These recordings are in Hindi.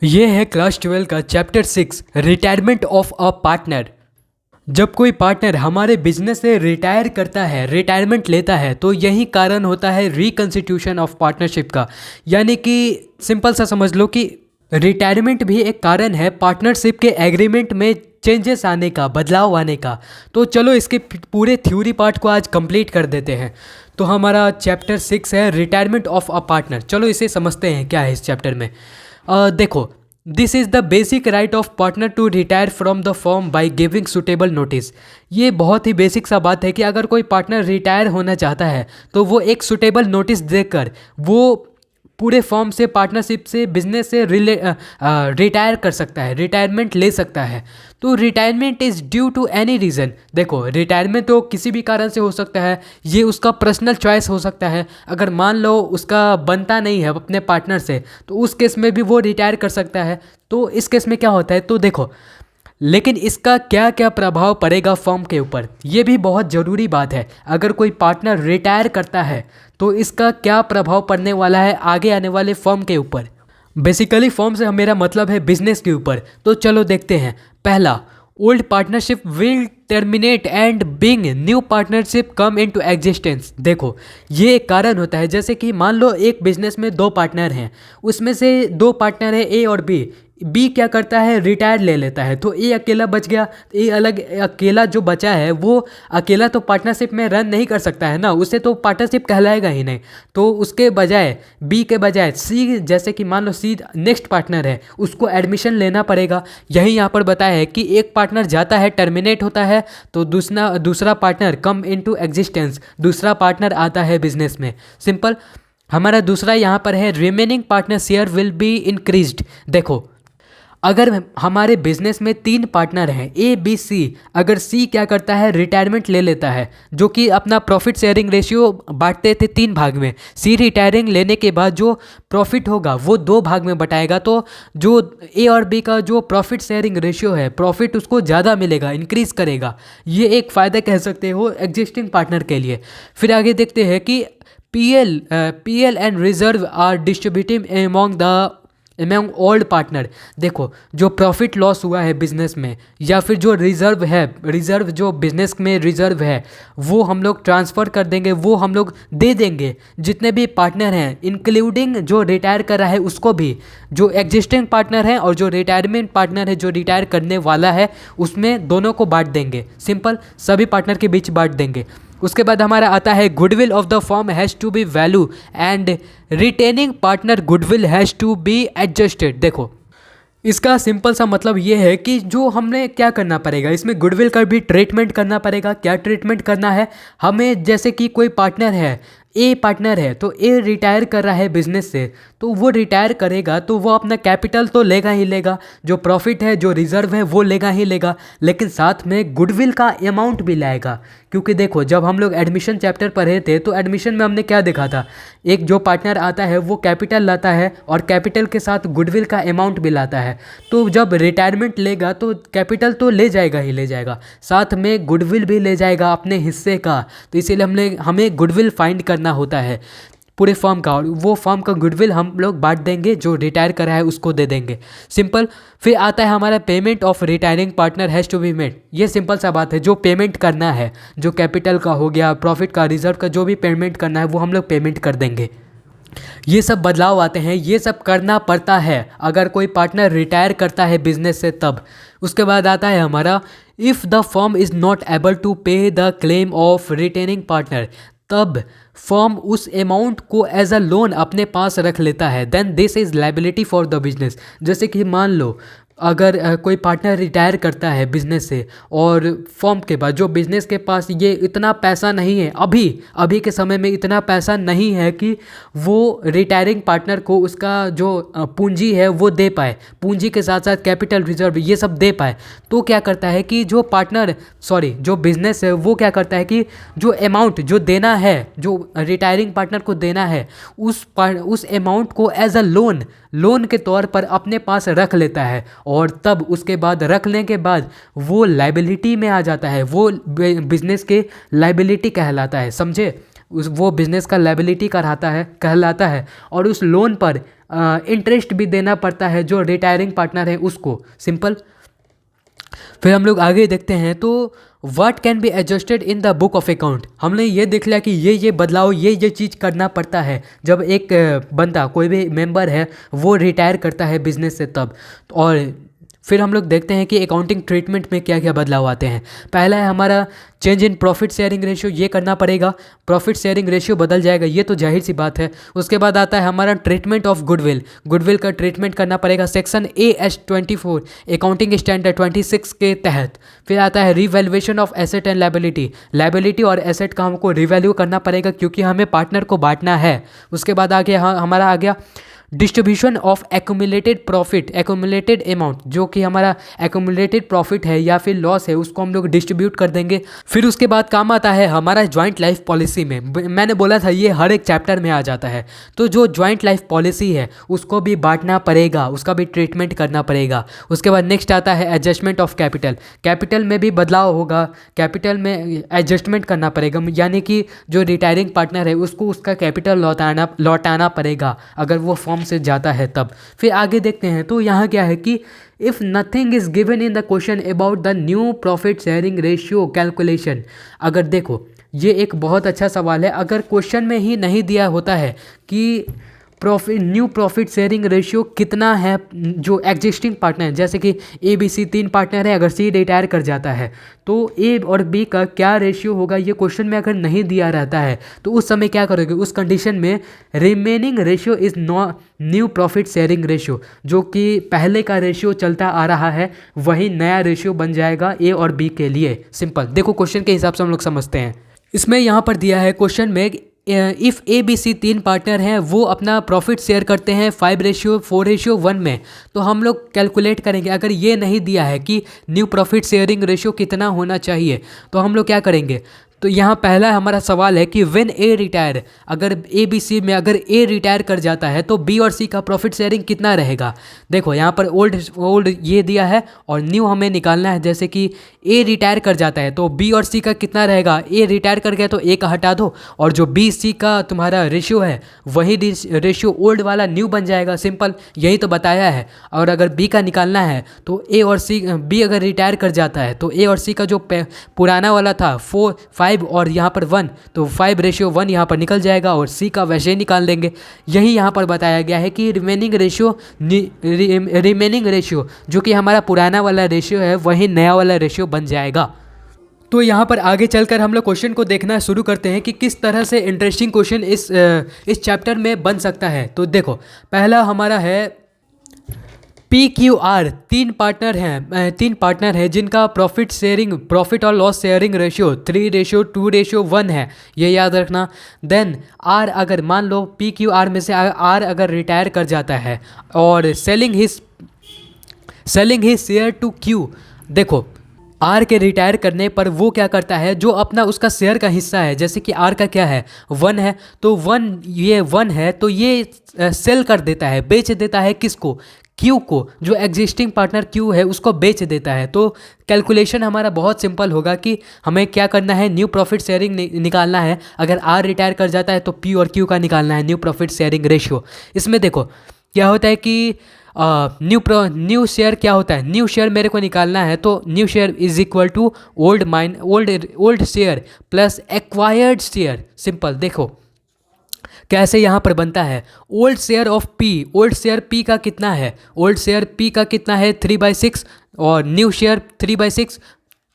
ये है क्लास 12 का chapter 6 retirement of a partner. जब कोई पार्टनर हमारे बिजनेस से रिटायर करता है, रिटायरमेंट लेता है, तो यही कारण होता है रिकंस्टिट्यूशन ऑफ पार्टनरशिप का। यानी कि सिंपल सा समझ लो कि रिटायरमेंट भी एक कारण है पार्टनरशिप के एग्रीमेंट में चेंजेस आने का, बदलाव आने का। तो चलो इसके पूरे थ्योरी पार्ट को आज कंप्लीट कर देते हैं। तो हमारा चैप्टर 6 है रिटायरमेंट ऑफ अ पार्टनर। चलो इसे समझते हैं क्या है इस चैप्टर में। देखो, this is the basic right of partner to retire from the firm by giving suitable notice. ये बहुत ही बेसिक सा बात है कि अगर कोई पार्टनर रिटायर होना चाहता है तो वो एक सुटेबल नोटिस देकर वो पूरे फर्म से, पार्टनरशिप से, बिजनेस से रिटायर कर सकता है, रिटायरमेंट ले सकता है। तो retirement is due to any reason. देखो, रिटायरमेंट तो किसी भी कारण से हो सकता है, ये उसका पर्सनल चॉइस हो सकता है। अगर मान लो उसका बनता नहीं है अपने पार्टनर से, तो उस केस में भी वो रिटायर कर सकता है। तो इस केस में क्या होता है, तो देखो, लेकिन इसका क्या क्या प्रभाव पड़ेगा फर्म के ऊपर, ये भी बहुत ज़रूरी बात है। अगर कोई पार्टनर रिटायर करता है तो इसका क्या प्रभाव पड़ने वाला है आगे आने वाले फर्म के ऊपर। बेसिकली फर्म से मेरा मतलब है बिजनेस के ऊपर। तो चलो देखते हैं। पहला, old partnership will terminate and being new partnership come into existence. देखो, ये एक कारण होता है। जैसे कि मान लो एक बिजनेस में दो पार्टनर हैं, उसमें से दो पार्टनर है ए और बी। बी क्या करता है, रिटायर ले लेता है, तो ए अकेला बच गया। ए अलग, अकेला जो बचा है वो अकेला तो पार्टनरशिप में रन नहीं कर सकता है ना, उसे तो पार्टनरशिप कहलाएगा ही नहीं। तो उसके बजाय, बी के बजाय सी, जैसे कि मान लो सी नेक्स्ट पार्टनर है, उसको एडमिशन लेना पड़ेगा। यही यहाँ पर बताया है कि एक पार्टनर जाता है, टर्मिनेट होता है, तो दूसरा पार्टनर कम इनटू एग्जिस्टेंस, दूसरा पार्टनर आता है बिजनेस में। सिंपल। हमारा दूसरा यहाँ पर है remaining partner share will be increased. देखो, अगर हमारे बिजनेस में तीन पार्टनर हैं, ए बी सी, अगर सी क्या करता है, रिटायरमेंट ले लेता है, जो कि अपना प्रॉफिट शेयरिंग रेशियो बांटते थे 3 भाग में। सी रिटायरिंग लेने के बाद जो प्रॉफिट होगा वो 2 भाग में बटाएगा। तो जो ए और बी का जो प्रॉफिट शेयरिंग रेशियो है, प्रॉफिट उसको ज़्यादा मिलेगा, इंक्रीज करेगा। ये एक फ़ायदा कह सकते हो एग्जिस्टिंग पार्टनर के लिए। फिर आगे देखते हैं कि PL and reserve are distributive among old partner. देखो, जो प्रॉफिट लॉस हुआ है बिजनेस में, या फिर जो रिजर्व है, रिजर्व जो बिजनेस में रिजर्व है, वो हम लोग ट्रांसफ़र कर देंगे, वो हम लोग दे देंगे जितने भी पार्टनर हैं, इंक्लूडिंग जो रिटायर कर रहा है उसको भी। जो एग्जिस्टिंग पार्टनर है और जो रिटायरमेंट पार्टनर है, जो रिटायर करने वाला है, उसमें दोनों को बांट देंगे। सिंपल, सभी पार्टनर के बीच बांट देंगे। उसके बाद हमारा आता है goodwill of the firm has to be value and retaining partner goodwill has to be adjusted. देखो, इसका सिंपल सा मतलब ये है कि जो हमने क्या करना पड़ेगा, इसमें गुडविल का भी ट्रीटमेंट करना पड़ेगा। क्या ट्रीटमेंट करना है हमें, जैसे कि कोई पार्टनर है, ए पार्टनर है, तो ए रिटायर कर रहा है बिजनेस से, तो वो रिटायर करेगा तो वो अपना कैपिटल तो लेगा ही लेगा, जो प्रॉफिट है, जो रिजर्व है, वो लेगा ही लेगा, लेकिन साथ में गुडविल का अमाउंट भी लाएगा। क्योंकि देखो, जब हम लोग एडमिशन चैप्टर पढ़े थे तो एडमिशन में हमने क्या देखा था, एक जो पार्टनर आता है वो कैपिटल लाता है और कैपिटल के साथ गुडविल का अमाउंट भी लाता है। तो जब रिटायरमेंट लेगा तो कैपिटल तो ले जाएगा ही ले जाएगा, साथ में गुडविल भी ले जाएगा अपने हिस्से का। तो इसीलिए हमें गुडविल फाइंड करना होता है पूरे फर्म का, और वो फर्म का गुडविल हम लोग बांट देंगे, जो रिटायर करा है उसको दे देंगे। सिंपल। फिर आता है हमारा payment of retiring partner has to be made. ये सिंपल सा बात है, जो पेमेंट करना है, जो कैपिटल का हो गया, प्रॉफिट का, रिजर्व का, जो भी पेमेंट करना है वो हम लोग पेमेंट कर देंगे। ये सब बदलाव आते हैं, ये सब करना पड़ता है अगर कोई पार्टनर रिटायर करता है बिजनेस से तब। उसके बाद आता है हमारा if the firm is not able to pay the claim of retaining partner, तब फर्म उस अमाउंट को एज अ लोन अपने पास रख लेता है। Then this is liability for the business. जैसे कि मान लो अगर कोई पार्टनर रिटायर करता है बिजनेस से, और फर्म के बाद जो बिजनेस के पास ये इतना पैसा नहीं है, अभी के समय में इतना पैसा नहीं है कि वो रिटायरिंग पार्टनर को उसका जो पूंजी है वो दे पाए, पूंजी के साथ साथ कैपिटल, रिजर्व, ये सब दे पाए। तो क्या करता है कि जो बिजनेस है वो क्या करता है कि जो अमाउंट जो देना है, जो रिटायरिंग पार्टनर को देना है, उस अमाउंट को एज अ लोन के तौर पर अपने पास रख लेता है, और तब उसके बाद रखने के बाद वो लाइबिलिटी में आ जाता है, वो बिजनेस के लाइबिलिटी कहलाता है। समझे, वो बिजनेस का लाइबिलिटी कहलाता है। और उस लोन पर इंटरेस्ट भी देना पड़ता है जो रिटायरिंग पार्टनर है उसको। सिंपल। फिर हम लोग आगे देखते हैं तो what can be adjusted in the book of account. हमने ये देख लिया कि ये बदलाव ये चीज़ करना पड़ता है जब एक बंदा कोई भी मेंबर है वो रिटायर करता है बिजनेस से तब। और फिर हम लोग देखते हैं कि अकाउंटिंग ट्रीटमेंट में क्या क्या बदलाव आते हैं। पहला है हमारा change in profit sharing ratio, ये करना पड़ेगा, प्रॉफिट शेयरिंग रेशियो बदल जाएगा, ये तो जाहिर सी बात है। उसके बाद आता है हमारा ट्रीटमेंट ऑफ गुडविल, गुडविल का ट्रीटमेंट करना पड़ेगा सेक्शन AS 24 अकाउंटिंग स्टैंडर्ड 26 के तहत। फिर आता है revaluation of asset and liability, liability और एसेट का हमको रिवैल्यू करना पड़ेगा क्योंकि हमें पार्टनर को बांटना है। उसके बाद आगे हमारा आ गया distribution of accumulated profit, accumulated amount, जो कि हमारा एक्यूमुलेटेड प्रॉफिट है या फिर लॉस है उसको हम लोग डिस्ट्रीब्यूट कर देंगे। फिर उसके बाद काम आता है हमारा ज्वाइंट लाइफ पॉलिसी में। मैंने बोला था ये हर एक चैप्टर में आ जाता है। तो जो ज्वाइंट लाइफ पॉलिसी है उसको भी बांटना पड़ेगा, उसका भी ट्रीटमेंट करना पड़ेगा। उसके बाद नेक्स्ट आता है एडजस्टमेंट ऑफ कैपिटल, कैपिटल में भी बदलाव होगा, कैपिटल में एडजस्टमेंट करना पड़ेगा, यानी कि जो रिटायरिंग पार्टनर है उसको उसका कैपिटल लौटाना पड़ेगा अगर वो फॉर्म से जाता है तब। फिर आगे देखते हैं तो यहाँ क्या है कि if nothing is given in the question about the new profit sharing ratio calculation. अगर देखो ये एक बहुत अच्छा सवाल है, अगर क्वेश्चन में ही नहीं दिया होता है कि न्यू प्रॉफिट शेयरिंग रेशियो कितना है जो एग्जिस्टिंग पार्टनर है, जैसे कि ABC 3 पार्टनर है, अगर C रिटायर कर जाता है तो A और B का क्या रेशियो होगा, ये क्वेश्चन में अगर नहीं दिया रहता है तो उस समय क्या करोगे, उस कंडीशन में remaining ratio is new profit sharing ratio, जो कि पहले का रेशियो चलता आ रहा है वही नया रेशियो बन जाएगा A और B के लिए। सिंपल। देखो क्वेश्चन के हिसाब से हम लोग समझते हैं। इसमें यहाँ पर दिया है क्वेश्चन में इफ़ ABC 3 पार्टनर हैं वो अपना प्रॉफिट शेयर करते हैं 5:4:1 में, तो हम लोग कैलकुलेट करेंगे। अगर ये नहीं दिया है कि न्यू प्रॉफिट शेयरिंग रेशियो कितना होना चाहिए तो हम लोग क्या करेंगे, तो यहाँ पहला हमारा सवाल है कि व्हेन A रिटायर, अगर ABC में अगर A रिटायर कर जाता है तो B और C का प्रॉफिट शेयरिंग कितना रहेगा। देखो यहाँ पर ओल्ड ये दिया है और न्यू हमें निकालना है। जैसे कि A रिटायर कर जाता है तो B और C का कितना रहेगा, A रिटायर कर गया तो A का हटा दो और जो BC का तुम्हारा रेशियो है वही रेशियो ओल्ड वाला न्यू बन जाएगा। सिंपल, यही तो बताया है। और अगर B का निकालना है तो A और C, B अगर रिटायर कर जाता है तो A और C का जो पुराना वाला था 5 और यहाँ पर 1, तो 5:1 यहाँ पर निकल जाएगा और C का वैसे ही निकाल देंगे। यही यहाँ पर बताया गया है कि रिमेनिंग रेशियो जो कि हमारा पुराना वाला रेशियो है वही नया वाला रेशियो बन जाएगा। तो यहाँ पर आगे चलकर हम लोग क्वेश्चन को देखना शुरू करते हैं कि किस तरह से इंटरेस्टिंग क्वेश्चन इस चैप्टर में बन सकता है। तो देखो पहला हमारा है PQR, 3 पार्टनर हैं जिनका प्रॉफिट और लॉस शेयरिंग रेशियो 3:2:1 है, ये याद रखना। देन R, अगर मान लो PQR में से R अगर रिटायर कर जाता है और selling his share to Q। देखो R के रिटायर करने पर वो क्या करता है, जो अपना उसका शेयर का हिस्सा है, जैसे कि R का क्या है 1 है, तो 1 है तो ये सेल कर देता है, बेच देता है किसको, Q को, जो एग्जिस्टिंग पार्टनर Q है उसको बेच देता है। तो कैलकुलेशन हमारा बहुत सिंपल होगा कि हमें क्या करना है, न्यू प्रॉफिट शेयरिंग निकालना है। अगर R रिटायर कर जाता है तो P और Q का निकालना है न्यू प्रॉफिट शेयरिंग रेशियो। इसमें देखो क्या होता है कि न्यू शेयर क्या होता है, न्यू शेयर मेरे को निकालना है तो new share is equal to old share plus acquired share. Simple. देखो कैसे यहाँ पर बनता है, old share of P, old share P का कितना है, ओल्ड शेयर P का कितना है 3/6 और न्यू शेयर 3/6।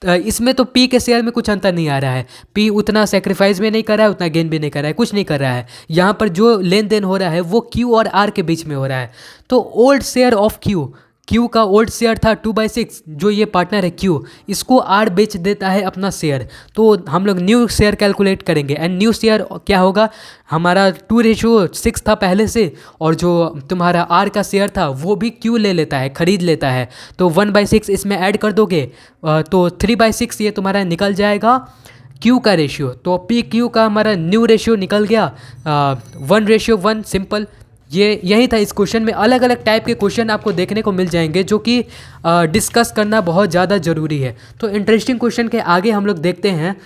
इसमें तो P के शेयर में कुछ अंतर नहीं आ रहा है, P उतना सेक्रीफाइस भी नहीं कर रहा है, उतना गेन भी नहीं कर रहा है, कुछ नहीं कर रहा है। यहाँ पर जो लेन देन हो रहा है वो Q और R के बीच में हो रहा है। तो ओल्ड शेयर ऑफ Q का ओल्ड शेयर था 2/6, जो ये पार्टनर है Q, इसको R बेच देता है अपना शेयर। तो हम लोग न्यू शेयर कैलकुलेट करेंगे एंड न्यू शेयर क्या होगा, हमारा 2:6 था पहले से और जो तुम्हारा R का शेयर था वो भी Q ले लेता है, खरीद लेता है। तो 1/6 इसमें ऐड कर दोगे तो 3/6 ये तुम्हारा निकल जाएगा Q का रेशियो। तो PQ का हमारा न्यू रेशियो निकल गया 1:1। सिंपल। ये यही था इस क्वेश्चन में। अलग अलग टाइप के क्वेश्चन आपको देखने को मिल जाएंगे जो कि डिस्कस करना बहुत ज़्यादा ज़रूरी है। तो इंटरेस्टिंग क्वेश्चन के आगे हम लोग देखते हैं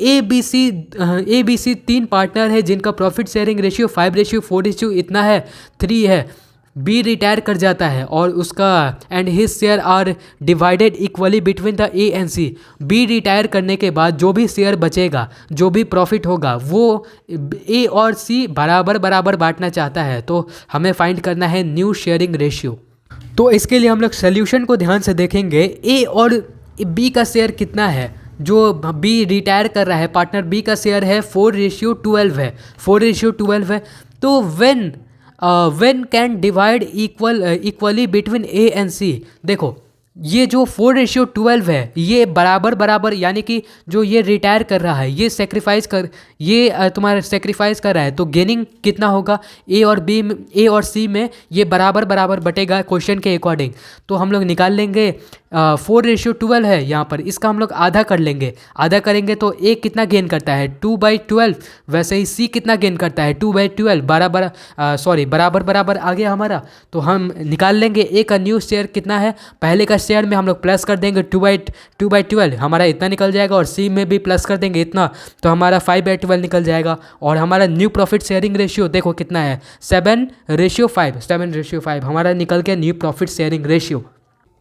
ABC 3 पार्टनर है जिनका प्रॉफिट शेयरिंग रेशियो 5:4 इतना है 3 है। बी रिटायर कर जाता है और उसका and his share are divided equally between the A and C. B retire करने के बाद जो भी शेयर बचेगा, जो भी प्रॉफिट होगा, वो ए और सी बराबर बराबर बांटना चाहता है। तो हमें फाइंड करना है न्यू शेयरिंग रेशियो। तो इसके लिए हम लोग सोल्यूशन को ध्यान से देखेंगे। ए और बी का शेयर कितना है, जो बी रिटायर कर रहा है, पार्टनर बी का शेयर है 4:12 है, 4:12 है। तो when can divide equally between A and C. देखो ये जो 4:12 है ये बराबर बराबर, यानी कि जो ये रिटायर कर रहा है ये तुम्हारा सेक्रीफाइस कर रहा है, तो गेनिंग कितना होगा, ए और सी में ये बराबर बराबर बटेगा क्वेश्चन के अकॉर्डिंग। तो हम लोग निकाल लेंगे 4:12 है यहाँ पर, इसका हम लोग आधा कर लेंगे, आधा करेंगे तो ए कितना गेन करता है 2/12, वैसे ही सी कितना गेन करता है 2/12, बराबर बराबर आ गया हमारा। तो हम निकाल लेंगे ए का न्यू शेयर कितना है, पहले का शेयर में हम लोग प्लस कर देंगे 2/12, हमारा इतना निकल जाएगा, और सी में भी प्लस कर देंगे इतना, तो हमारा 5/12 निकल जाएगा। और हमारा न्यू प्रॉफिट शेयरिंग रेशियो देखो कितना है 7:5 हमारा निकल गया न्यू प्रॉफिट शेयरिंग रेशियो।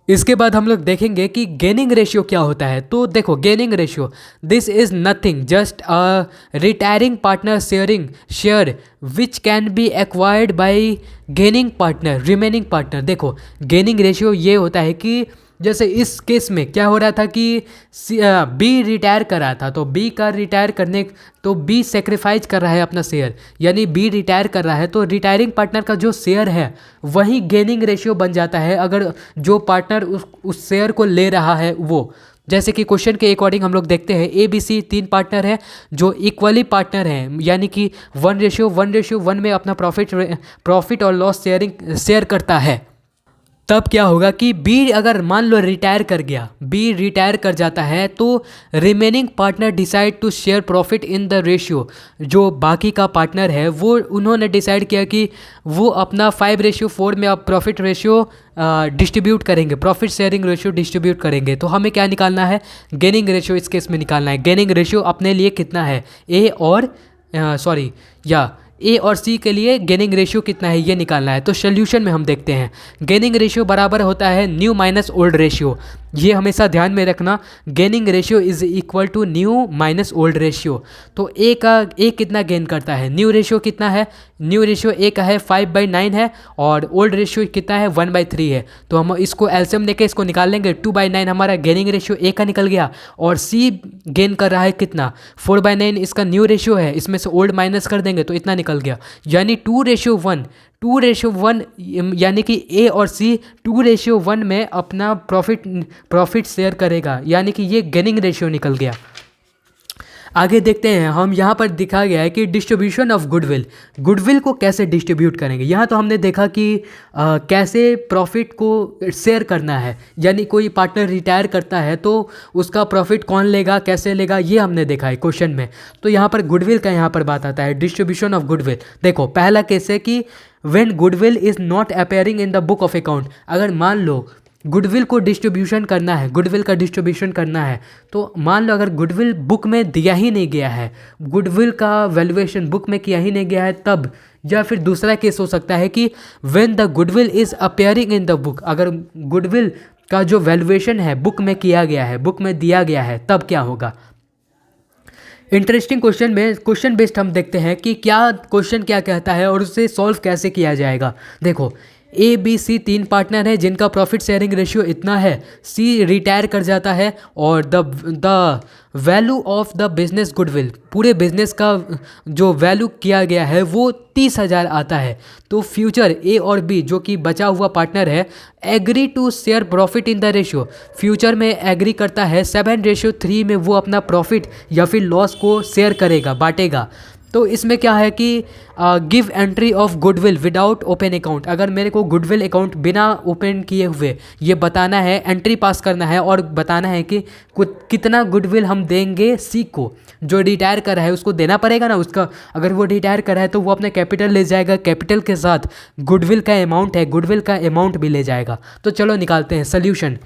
इसके बाद हम लोग देखेंगे कि गेनिंग रेशियो क्या होता है। तो देखो gaining ratio, this is nothing just a retiring partner sharing share which can be acquired by gaining partner remaining partner. देखो गेनिंग रेशियो ये होता है कि जैसे इस केस में क्या हो रहा था कि बी रिटायर कर रहा था, तो बी का रिटायर करने, तो बी सेक्रीफाइस कर रहा है अपना शेयर, यानी बी रिटायर कर रहा है, तो रिटायरिंग पार्टनर का जो शेयर है वही गेनिंग रेशियो बन जाता है अगर जो पार्टनर उस शेयर को ले रहा है वो। जैसे कि क्वेश्चन के अकॉर्डिंग हम लोग देखते हैं ए बी सी 3 पार्टनर है जो इक्वली पार्टनर हैं, यानी कि 1:1 में अपना प्रॉफिट और लॉस शेयर करता है। तब क्या होगा कि बी अगर मान लो रिटायर कर गया, बी रिटायर कर जाता है, तो remaining partner decide to share profit in the ratio. जो बाकी का पार्टनर है वो उन्होंने डिसाइड किया कि वो अपना 5:4 में अब प्रॉफिट रेशियो डिस्ट्रीब्यूट करेंगे, प्रॉफिट शेयरिंग रेशियो डिस्ट्रीब्यूट करेंगे। तो हमें क्या निकालना है, गेनिंग रेशियो इस केस में निकालना है। गेनिंग रेशियो अपने लिए कितना है, ए और सी के लिए गेनिंग रेशियो कितना है ये निकालना है। तो सोल्यूशन में हम देखते हैं गेनिंग रेशियो बराबर होता है न्यू माइनस ओल्ड रेशियो। ये हमेशा ध्यान में रखना, gaining ratio is equal to new minus old ratio. तो ए कितना गेन करता है, न्यू रेशियो कितना है, न्यू रेशियो ए का है 5/9 है, और ओल्ड रेशियो कितना है 1/3 है। तो हम इसको एलसीएम लेके इसको निकाल लेंगे, 2/9 हमारा गेनिंग रेशियो ए का निकल गया, और सी गेन कर रहा है कितना 4/9 इसका न्यू रेशियो है, इसमें से ओल्ड माइनस कर देंगे तो इतना निकल गया, यानी 2:1 यानी कि ए और सी 2:1 में अपना प्रॉफिट शेयर करेगा, यानी कि ये गेनिंग रेशियो निकल गया। आगे देखते हैं, हम यहाँ पर दिखा गया है कि डिस्ट्रीब्यूशन ऑफ गुडविल को कैसे डिस्ट्रीब्यूट करेंगे। यहाँ तो हमने देखा कि कैसे प्रॉफिट को शेयर करना है, यानी कोई पार्टनर रिटायर करता है तो उसका प्रॉफिट कौन लेगा, कैसे लेगा, ये हमने देखा है क्वेश्चन में। तो यहाँ पर गुडविल का यहाँ पर बात आता है, डिस्ट्रीब्यूशन ऑफ गुडविल। देखो पहला केस है कि when goodwill is not appearing in the book of account. अगर मान लो गुडविल को डिस्ट्रीब्यूशन करना है, गुडविल का डिस्ट्रीब्यूशन करना है, तो मान लो अगर गुडविल बुक में दिया ही नहीं गया है, गुडविल का वैल्यूएशन बुक में किया ही नहीं गया है तब, या फिर दूसरा केस हो सकता है कि when the goodwill is appearing in the book. अगर गुडविल का जो वैल्यूएशन है बुक में किया गया है, बुक में दिया गया है, तब क्या होगा। इंटरेस्टिंग क्वेश्चन में क्वेश्चन बेस्ड हम देखते हैं कि क्या क्वेश्चन क्या कहता है और उसे सॉल्व कैसे किया जाएगा। देखो ए बी सी 3 पार्टनर है जिनका प्रॉफिट शेयरिंग रेशियो इतना है, सी रिटायर कर जाता है, और the value of the business goodwill, पूरे बिजनेस का जो वैल्यू किया गया है वो 30,000 आता है। तो फ्यूचर ए और बी जो कि बचा हुआ पार्टनर है agree to share profit in the ratio, future में एग्री करता है 7:3 में वो अपना प्रॉफिट या फिर लॉस को शेयर करेगा, बांटेगा। तो इसमें क्या है कि give entry of goodwill without open account. अगर मेरे को गुडविल अकाउंट बिना ओपन किए हुए ये बताना है, एंट्री पास करना है और बताना है कि कितना गुडविल हम देंगे सी को, जो रिटायर कर रहा है उसको देना पड़ेगा ना उसका। अगर वो रिटायर कर रहा है तो वो अपने कैपिटल ले जाएगा, कैपिटल के साथ गुडविल का अमाउंट है, गुडविल का अमाउंट भी ले जाएगा। तो चलो निकालते हैं सोल्यूशन।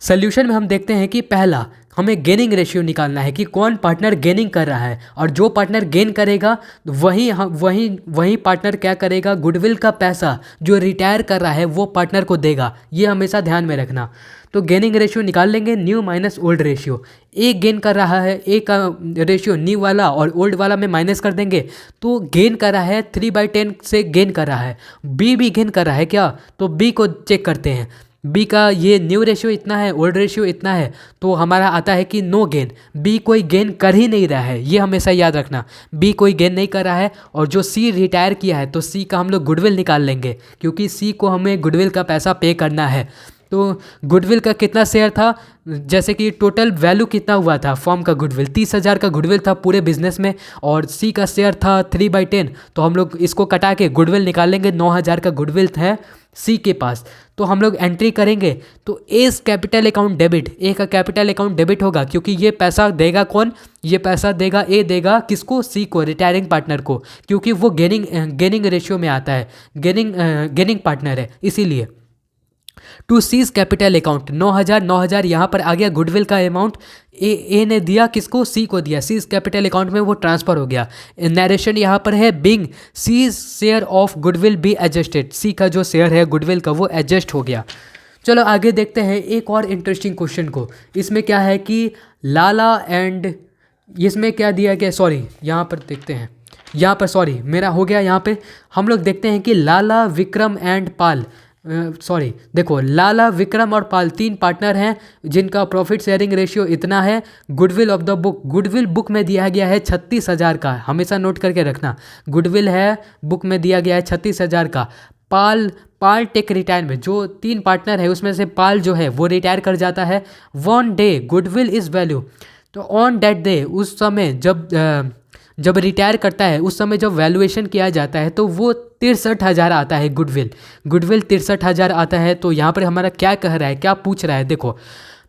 सोल्यूशन में हम देखते हैं कि पहला हमें गेनिंग रेशियो निकालना है कि कौन पार्टनर गेनिंग कर रहा है, और जो पार्टनर गेन करेगा वही पार्टनर क्या करेगा, गुडविल का पैसा जो रिटायर कर रहा है वो पार्टनर को देगा। ये हमेशा ध्यान में रखना। तो गेनिंग रेशियो निकाल लेंगे, न्यू माइनस ओल्ड रेशियो। ए गेन कर रहा है, ए का रेशियो न्यू वाला और ओल्ड वाला में माइनस कर देंगे, तो गेन कर रहा है 3/10 से गेन कर रहा है। बी भी गेन कर रहा है क्या, तो बी को चेक करते हैं। बी का ये न्यू रेशियो इतना है, ओल्ड रेशियो इतना है, तो हमारा आता है कि नो गेन। बी कोई गेन कर ही नहीं रहा है, ये हमेशा याद रखना। बी कोई गेन नहीं कर रहा है। और जो सी रिटायर किया है तो सी का हम लोग गुडविल निकाल लेंगे, क्योंकि सी को हमें गुडविल का पैसा पे करना है। तो गुडविल का कितना शेयर था, जैसे कि टोटल वैल्यू कितना हुआ था फॉर्म का, गुडविल 30,000 का गुडविल था पूरे बिजनेस में, और सी का शेयर था 3/10। तो हम लोग इसको कटा के गुडविल निकाल लेंगे। 9,000 का गुडविल है सी के पास, तो हम लोग एंट्री करेंगे। तो एस कैपिटल अकाउंट डेबिट, ए का कैपिटल अकाउंट डेबिट होगा, क्योंकि ये पैसा देगा कौन, ये पैसा देगा ए, देगा किसको, सी को, रिटायरिंग पार्टनर को, क्योंकि वो गेनिंग रेशियो में आता है, गेनिंग पार्टनर है इसीलिए। टू सीज कैपिटल अकाउंट 9,000 यहाँ पर आ गया गुडविल का अमाउंट। ए ने दिया किसको, सी को दिया, सीज कैपिटल अकाउंट में वो ट्रांसफर हो गया। नरेशन यहाँ पर है, being C's share of goodwill be adjusted, C का जो शेयर है गुडविल का वो एडजस्ट हो गया। चलो आगे देखते हैं एक और इंटरेस्टिंग क्वेश्चन को। इसमें क्या है कि लाला एंड, इसमें क्या दिया गया, सॉरी यहाँ पर देखते हैं, यहाँ पर सॉरी मेरा हो गया, यहाँ पे हम लोग देखते हैं कि लाला, विक्रम एंड पाल, सॉरी देखो, लाला, विक्रम और पाल 3 पार्टनर हैं जिनका प्रॉफिट शेयरिंग रेशियो इतना है। Goodwill of the book, goodwill book में दिया गया है 36,000 का, हमेशा नोट करके रखना। गुडविल है बुक में दिया गया है 36,000 का। पाल टेक रिटायरमेंट, जो 3 पार्टनर है उसमें से पाल जो है वो रिटायर कर जाता है। One day goodwill is value, तो ऑन दैट डे, उस समय जब रिटायर करता है उस समय जब वैल्यूएशन किया जाता है तो वो 63,000 आता है गुडविल 63,000 आता है। तो यहाँ पर हमारा क्या कह रहा है, क्या पूछ रहा है, देखो,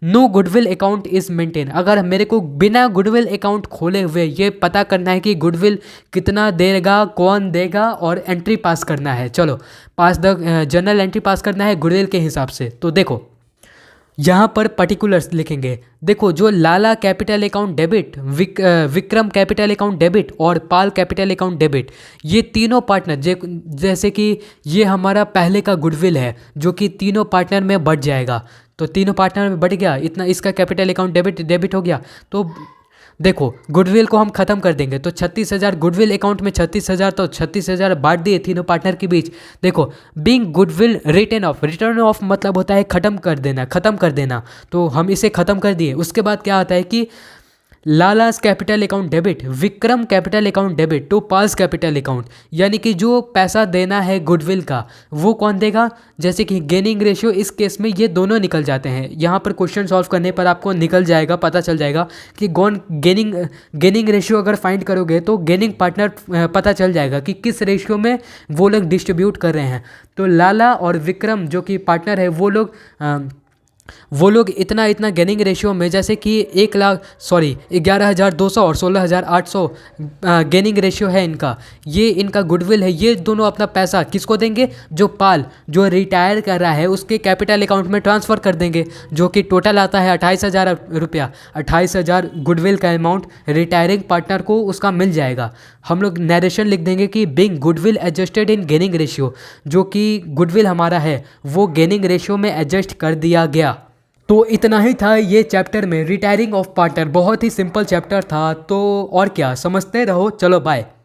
no goodwill account is maintain. अगर मेरे को बिना गुडविल अकाउंट खोले हुए ये पता करना है कि गुडविल कितना देगा, कौन देगा, और एंट्री पास करना है। चलो पास द जर्नल एंट्री पास करना है गुडविल के हिसाब से। तो देखो यहाँ पर पर्टिकुलर्स लिखेंगे। देखो, जो Lala capital account debit, Vikram capital account debit और पाल कैपिटल अकाउंट डेबिट, ये तीनों पार्टनर, जैसे कि ये हमारा पहले का गुडविल है जो कि तीनों पार्टनर में बढ़ जाएगा। तो तीनों पार्टनर में बढ़ गया इतना, इसका कैपिटल अकाउंट डेबिट हो गया। तो देखो गुडविल को हम ख़त्म कर देंगे, तो 36,000 गुडविल अकाउंट में 36,000, तो 36,000 बांट दिए तीनों पार्टनर के बीच। देखो, बीइंग गुडविल रिटर्न ऑफ मतलब होता है ख़त्म कर देना। तो हम इसे ख़त्म कर दिए। उसके बाद क्या आता है कि Lala's capital account debit, Vikram capital account debit to Pal's capital account, यानी कि जो पैसा देना है गुडविल का वो कौन देगा, जैसे कि गेनिंग रेशियो, इस केस में ये दोनों निकल जाते हैं। यहाँ पर क्वेश्चन सॉल्व करने पर आपको निकल जाएगा, पता चल जाएगा कि गेनिंग रेशियो अगर फाइंड करोगे तो गेनिंग पार्टनर पता चल जाएगा कि किस रेशियो में वो लोग डिस्ट्रीब्यूट कर रहे हैं। तो लाला और विक्रम जो कि पार्टनर है वो लोग इतना गेनिंग रेशियो में, जैसे कि 11,200 और 16,800 गेनिंग रेशियो है इनका, ये इनका गुडविल है। ये दोनों अपना पैसा किसको देंगे, जो पाल जो रिटायर कर रहा है उसके कैपिटल अकाउंट में ट्रांसफ़र कर देंगे, जो कि टोटल आता है 28,000 रुपया। 28,000 गुडविल का अमाउंट रिटायरिंग पार्टनर को उसका मिल जाएगा। हम लोग नरेशन लिख देंगे कि being goodwill adjusted in gaining ratio, जो कि गुडविल हमारा है वो गेनिंग रेशियो में एडजस्ट कर दिया गया। तो इतना ही था ये चैप्टर में, रिटायरिंग ऑफ पार्टनर। बहुत ही सिंपल चैप्टर था। तो और क्या, समझते रहो। चलो बाय।